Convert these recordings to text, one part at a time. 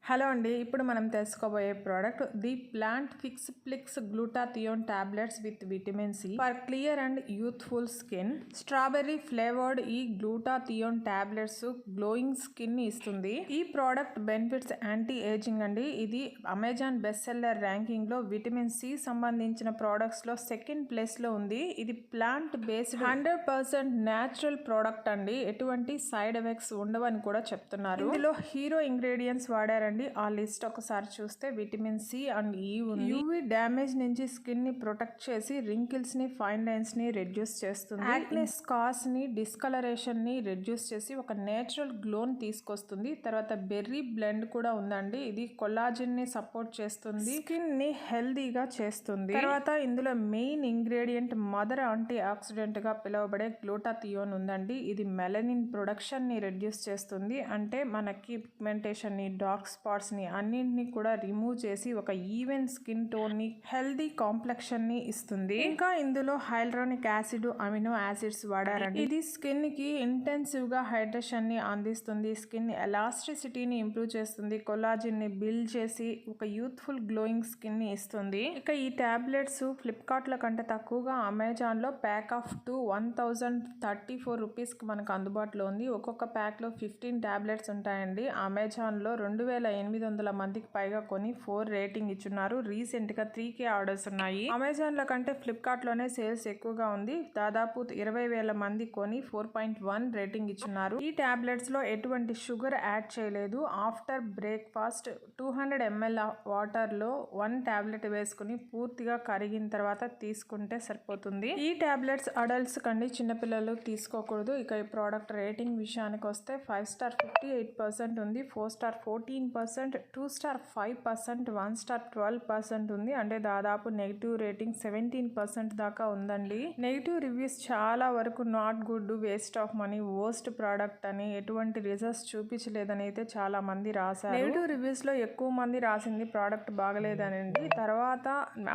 Hello అండి, ఇప్పుడు మనం తెలుసుకోబోయే product the plant fix flix glutathione tablets with vitamin C for clear and youthful skin. Strawberry flavoured ఈ glutathione tablets glowing skin ని ఇస్తుంది. ఈ ప్రోడక్ట్ బెనిఫిట్స్ యాంటీ ఏజింగ్ అండి. ఇది అమెజాన్ బెస్ట్ సెల్లర్ ర్యాంకింగ్ లో విటమిన్ సి సంబంధించిన products లో second place లో ఉంది. ఇది ప్లాంట్ బేస్డ్ 100% న్యాచురల్ ప్రోడక్ట్ అండి. ఎటువంటి సైడ్ ఎఫెక్ట్స్ ఉండవని కూడా చెప్తున్నారు. ఇందులో హీరో ఇంగ్రీడియంట్స్ వాడారండి. ఆ లిస్ట్ ఒకసారి చూస్తే విటమిన్ సి అండ్ ఈ ఉంది. యూవీ డ్యామేజ్ నుంచి స్కిన్ ని ప్రొటెక్ట్ చేసి రింకిల్స్ ని, ఫైన్ లైన్స్ ని రెడ్యూస్ చేస్తుంది. యాక్నే స్కార్స్ ని, డిస్కలరేషన్ ని రెడ్యూస్ చేసి ఒక నేచురల్ గ్లోన్ తీసుకొస్తుంది. తర్వాత బెర్రీ బ్లెండ్ కూడా ఉందండి. ఇది కొల్లాజన్ ని సపోర్ట్ చేస్తుంది, స్కిన్ ని హెల్దీగా చేస్తుంది. తర్వాత ఇందులో main ingredient mother anti oxidant గా పిలువబడే గ్లూటాథియోన్ ఉందండి. ఇది మెలనిన్ ప్రొడక్షన్ ని రెడ్యూస్ చేస్తుంది. అంటే మనకి పిగ్మెంటేషన్ ని, డార్క్ స్పాట్స్ ని అన్నింటినీ కూడా రిమూవ్ చేసి ఒక ఈవెన్ స్కిన్ టోన్ ని, హెల్దీ కాంప్లెక్షన్ ని ఇస్తుంది. ఇంకా ఇందులో హైల్యూరోనిక్ యాసిడ్, అమినో యాసిడ్స్ వాడారండి. ఇది స్కిన్ కి ఇంటెన్సివ్ గా హైడ్రేషన్ ని అందిస్తుంది. స్కిన్ ఎలాస్టిసిటీని ఇంప్రూవ్ చేస్తుంది. కొల్లాజిన్ ని బిల్డ్ చేసి ఒక యూత్ఫుల్ గ్లోయింగ్ స్కిన్ ని ఇస్తుంది. ఇక ఈ టాబ్లెట్స్ ఫ్లిప్కార్ట్ లో కంటే తక్కువగా అమెజాన్ లో ప్యాక్ ఆఫ్ 1034 రూపీస్ కి మనకు అందుబాటులో ఉంది. ఒక్కొక్క ప్యాక్ లో 15 టాబ్లెట్స్ ఉంటాయండి. అమెజాన్ లో 2800 మందికి పైగా కొని 4 రేటింగ్ ఇచ్చున్నారు. రీసెంట్ గా 3K ఆర్డర్స్ ఉన్నాయి. అమెజాన్ లో కంటే ఫ్లిప్కార్ట్ లోనే సేల్స్ ఎక్కువగా ఉంది. దాదాపు 20,000 మంది కొని 4.1 రేటింగ్ ఇచ్చున్నారు. ఈ టాబ్లెట్స్ లో ఎటువంటి షుగర్ యాడ్ చేయలేదు. ఆఫ్టర్ బ్రేక్ఫాస్ట్ 200 ml వాటర్ లో 1 టాబ్లెట్ వేసుకుని పూర్తిగా కరిగిన తర్వాత తీసుకుంటే సరిపోతుంది. ఈ టాబ్లెట్స్ అడల్ట్స్ కండి, చిన్నపిల్లలు తీసుకోకూడదు. ఇక ఈ ప్రోడక్ట్ రేటింగ్ విషయానికి వస్తే 5 స్టార్ 58% ఉంది, 4 స్టార్ 14%, 2 స్టార్ 5%, 1 స్టార్ 12% ఉంది. అంటే దాదాపు నెగిటివ్ రేటింగ్ 17% దాకా ఉందండి. నెగిటివ్ రివ్యూస్ చాలా వరకు not good, waste of money, worst product అని, ఎటువంటి రిజల్ట్స్ చూపించలేదని అయితే చాలా మంది రాశారు. నెగిటివ్ రివ్యూస్ లో ఎక్కువ మంది రాసింది ప్రోడక్ట్ బాగలేదనండి. తర్వాత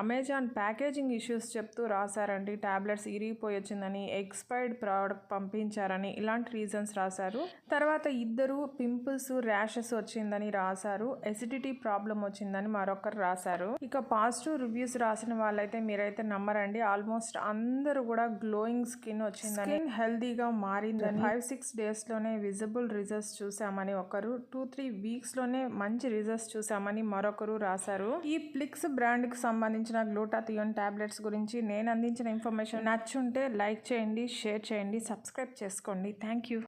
అమెజాన్ ప్యాకేజింగ్ ఇష్యూస్ చెప్తూ రాశారండి. టాబ్లెట్స్ ఇరిగిపోయి వచ్చిందని, ఎక్స్పైర్డ్ ప్రోడక్ట్ పంపించారని, ఇలాంటి రీజన్స్ రాశారు. తర్వాత ఇద్దరు పింపుల్స్, ర్యాషెస్ వచ్చిందని రాశారు. ఎసిడిటీ ప్రాబ్లం వచ్చిందని మరొకరు రాశారు. ఇక పాజిటివ్ రివ్యూస్ రాసిన వాళ్ళైతే మీరైతే నమ్మరండి. ఆల్మోస్ట్ అందరూ కూడా గ్లోయింగ్ స్కిన్ వచ్చిందని, స్కిన్ హెల్దీగా మారిందని, 5-6 డేస్ లోనే విజిబుల్ రిజల్ట్స్ చూసామని ఒకరు, 2-3 వీక్స్ లోనే మంచి రిజల్ట్స్ చూసామని మరొకరు రాశారు. ఈ ఫ్లిక్స్ బ్రాండ్ కి సంబంధించిన గ్లూటాథియోన్ టాబ్లెట్స్ గురించి నేను అందించిన ఇన్ఫర్మేషన్ నచ్చుంటే లైక్ చేయండి, షేర్ చేయండి, సబ్స్క్రైబ్ చేసుకోండి. Thank you.